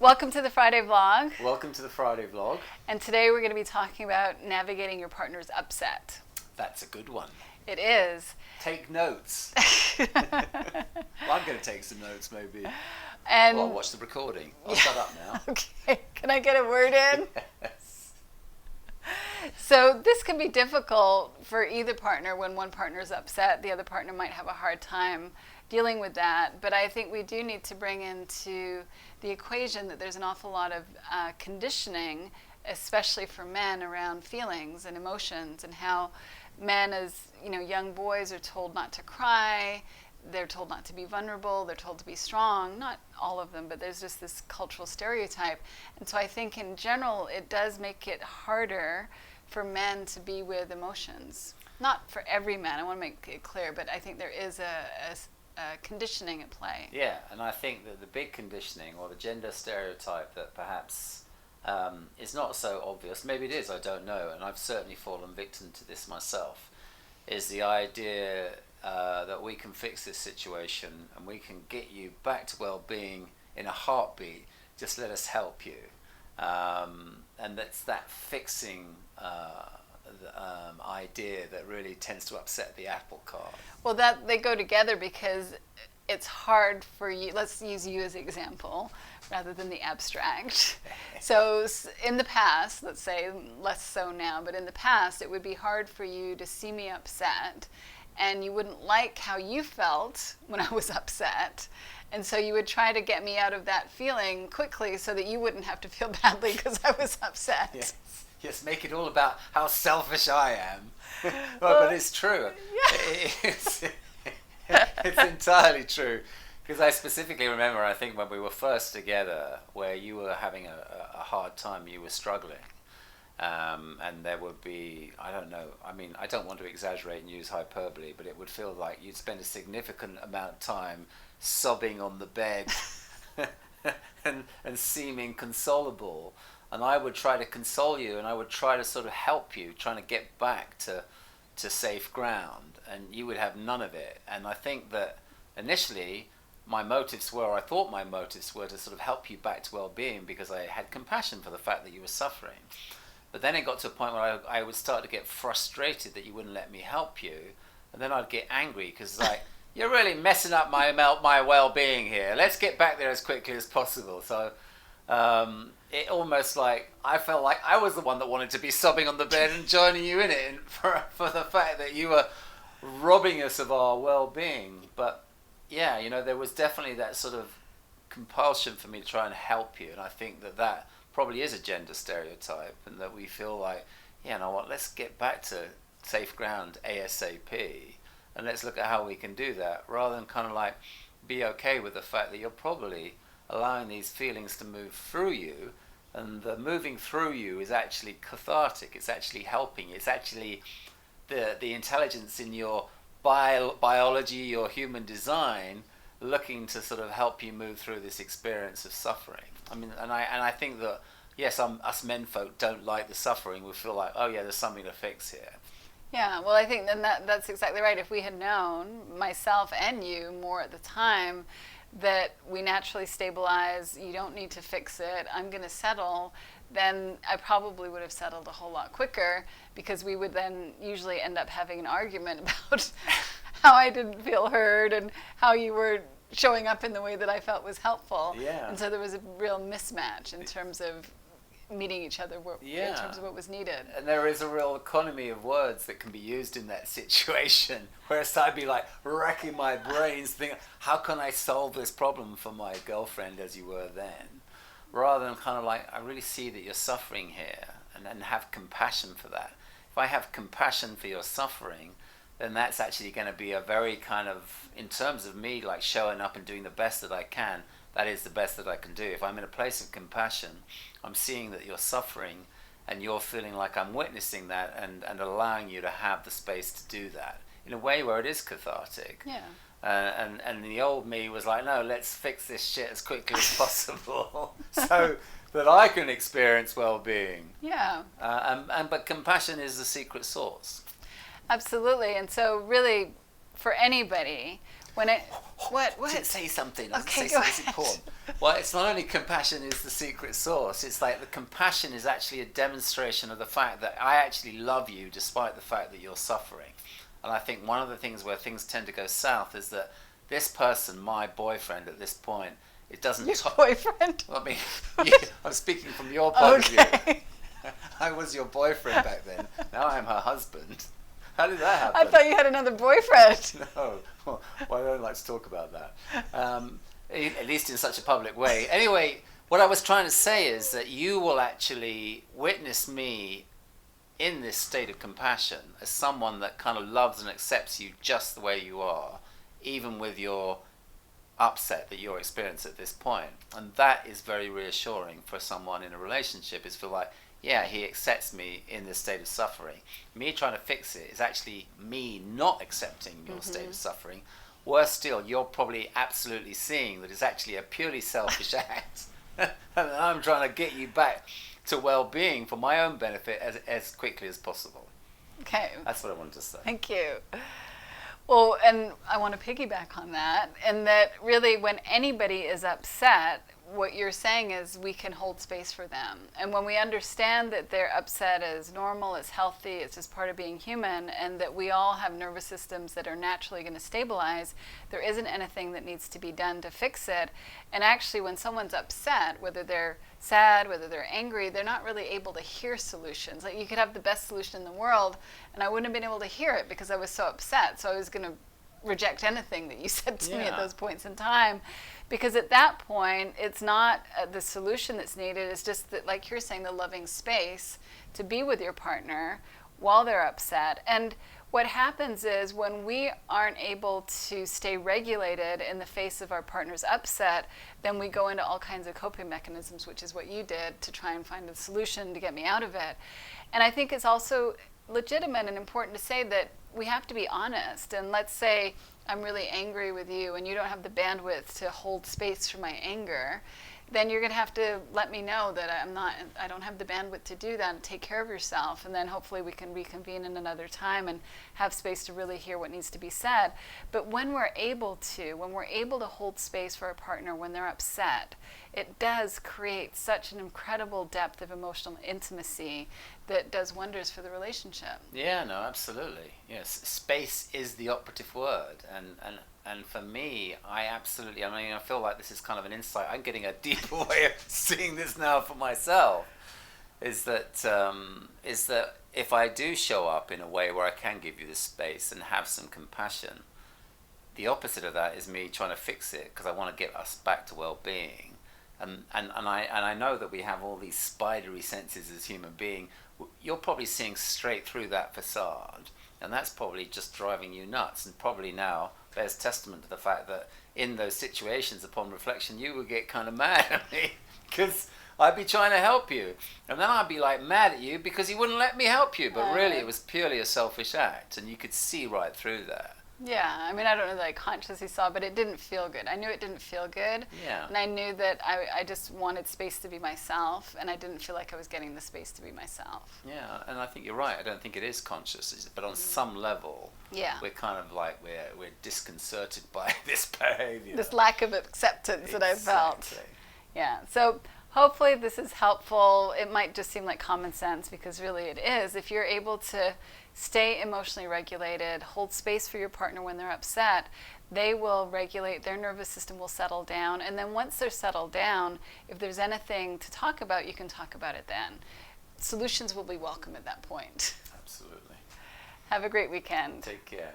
Welcome to the Friday vlog. Welcome to the Friday vlog. And today we're going to be talking about navigating your partner's upset. That's a good one. It is. Take notes. Well, I'm going to take some notes maybe. And I'll watch the recording. I'll shut up now. Okay, can I get a word in? Yes. So this can be difficult for either partner. When one partner is upset, the other partner might have a hard time dealing with that. But I think we do need to bring into the equation that there's an awful lot of conditioning, especially for men, around feelings and emotions, and how men, as young boys, are told not to cry. They're told not to be vulnerable. They're told to be strong. Not all of them, but there's just this cultural stereotype. And so I think in general, it does make it harder for men to be with emotions. Not for every man, I want to make it clear, but I think there is a conditioning at play. Yeah, and I think that the big conditioning, or the gender stereotype that perhaps is not so obvious, maybe it is, I don't know, and I've certainly fallen victim to this myself, is the idea that we can fix this situation and we can get you back to well-being in a heartbeat. Just let us help you, and that's that fixing idea that really tends to upset the apple cart. Well, that they go together because it's hard for you. Let's use you as an example rather than the abstract. So in the past, let's say less so now, but in the past, it would be hard for you to see me upset, and you wouldn't like how you felt when I was upset. And so you would try to get me out of that feeling quickly so that you wouldn't have to feel badly because I was upset. Yes, make it all about how selfish I am. But it's true. Yeah. It's entirely true. Because I specifically remember, I think when we were first together, where you were having a hard time, you were struggling. And there would be, I don't know, I mean, I don't want to exaggerate and use hyperbole, but it would feel like you'd spend a significant amount of time sobbing on the bed and seeming consolable. And I would try to console you, and I would try to sort of help you, trying to get back to safe ground, and you would have none of it. And I think that initially I thought my motives were to sort of help you back to well-being because I had compassion for the fact that you were suffering. But then it got to a point where I would start to get frustrated that you wouldn't let me help you, and then I'd get angry because it's like, you're really messing up my well-being here. Let's get back there as quickly as possible. So it almost like I felt like I was the one that wanted to be sobbing on the bed and joining you in it for the fact that you were robbing us of our well-being. But yeah, there was definitely that sort of compulsion for me to try and help you, and I think that probably is a gender stereotype, and that we feel like, let's get back to safe ground ASAP, and let's look at how we can do that, rather than kind of like be okay with the fact that you're probably allowing these feelings to move through you, and the moving through you is actually cathartic. It's actually helping. It's actually the intelligence in your biology, your human design, looking to sort of help you move through this experience of suffering. I mean, and I think that yes, us menfolk don't like the suffering. We feel like, oh yeah, there's something to fix here. Yeah, well, I think then that's exactly right. If we had known, myself and you, more at the time, that we naturally stabilize, you don't need to fix it, I'm going to settle, then I probably would have settled a whole lot quicker, because we would then usually end up having an argument about how I didn't feel heard and how you were showing up in the way that I felt was helpful. Yeah. And so there was a real mismatch in terms of meeting each other in terms of what was needed. And there is a real economy of words that can be used in that situation, whereas I'd be like racking my brains thinking, how can I solve this problem for my girlfriend as you were then, rather than kind of like, I really see that you're suffering here, and have compassion for that. If I have compassion for your suffering, then that's actually going to be a very kind of, in terms of me like showing up and doing the best that I can, that is the best that I can do. If I'm in a place of compassion, I'm seeing that you're suffering, and you're feeling like I'm witnessing that, and allowing you to have the space to do that in a way where it is cathartic. Yeah. And the old me was like, no, let's fix this shit as quickly as possible so that I can experience well-being. Yeah. But compassion is the secret sauce. Absolutely. And so really, for anybody, When it, what? I didn't say something. I didn't Okay, say go something ahead. important. Well, it's not only compassion is the secret sauce. It's like the compassion is actually a demonstration of the fact that I actually love you despite the fact that you're suffering. And I think one of the things where things tend to go south is that this person, my boyfriend at this point, it doesn't... Your boyfriend? I mean, I'm speaking from your point of view. I was your boyfriend back then. Now I'm her husband. How did that happen? I thought you had another boyfriend. No. Well, I don't like to talk about that. At least in such a public way. Anyway, what I was trying to say is that you will actually witness me in this state of compassion as someone that kind of loves and accepts you just the way you are, even with your upset that you're experiencing at this point. And that is very reassuring for someone in a relationship, is feel like, yeah, he accepts me in this state of suffering. Me trying to fix it is actually me not accepting your state of suffering. Worse still, you're probably absolutely seeing that it's actually a purely selfish act. And I'm trying to get you back to well-being for my own benefit as quickly as possible. Okay. That's what I wanted to say. Thank you. Well, and I want to piggyback on that, and that really when anybody is upset, what you're saying is we can hold space for them. And when we understand that their upset is normal, it's healthy, it's just part of being human, and that we all have nervous systems that are naturally going to stabilize, there isn't anything that needs to be done to fix it. And actually, when someone's upset, whether they're sad, whether they're angry, they're not really able to hear solutions. Like, you could have the best solution in the world, and I wouldn't have been able to hear it because I was so upset. So I was going to reject anything that you said to me at those points in time, because at that point it's not the solution that's needed. It's just that, like you're saying, the loving space to be with your partner while they're upset. And what happens is when we aren't able to stay regulated in the face of our partner's upset, then we go into all kinds of coping mechanisms, which is what you did to try and find a solution to get me out of it. And I think it's also legitimate and important to say that we have to be honest. And let's say I'm really angry with you and you don't have the bandwidth to hold space for my anger, then you're going to have to let me know that I don't have the bandwidth to do that, and take care of yourself. And then hopefully we can reconvene in another time and have space to really hear what needs to be said. But when we're able to hold space for our partner when they're upset, it does create such an incredible depth of emotional intimacy that does wonders for the relationship. Yeah, no, absolutely. Yes, space is the operative word, and for me, I feel like this is kind of an insight. I'm getting a deeper way of seeing this now for myself. Is that if I do show up in a way where I can give you this space and have some compassion, the opposite of that is me trying to fix it because I want to get us back to well-being. And I know that we have all these spidery senses as human beings. You're probably seeing straight through that facade, and that's probably just driving you nuts, and probably now bears testament to the fact that in those situations, upon reflection, you would get kind of mad at me because I'd be trying to help you, and then I'd be like mad at you because you wouldn't let me help you. But really, it was purely a selfish act, and you could see right through that. Yeah, I mean, I don't know that I consciously saw, but it didn't feel good. I knew it didn't feel good. Yeah. And I knew that I just wanted space to be myself, and I didn't feel like I was getting the space to be myself. Yeah, and I think you're right. I don't think it is conscious, but on some level, we're kind of like we're disconcerted by this behavior. This lack of acceptance that I felt. Yeah, so hopefully this is helpful. It might just seem like common sense, because really it is. If you're able to stay emotionally regulated, hold space for your partner when they're upset, they will regulate, their nervous system will settle down, and then once they're settled down, if there's anything to talk about, you can talk about it then. Solutions will be welcome at that point. Absolutely. Have a great weekend. Take care.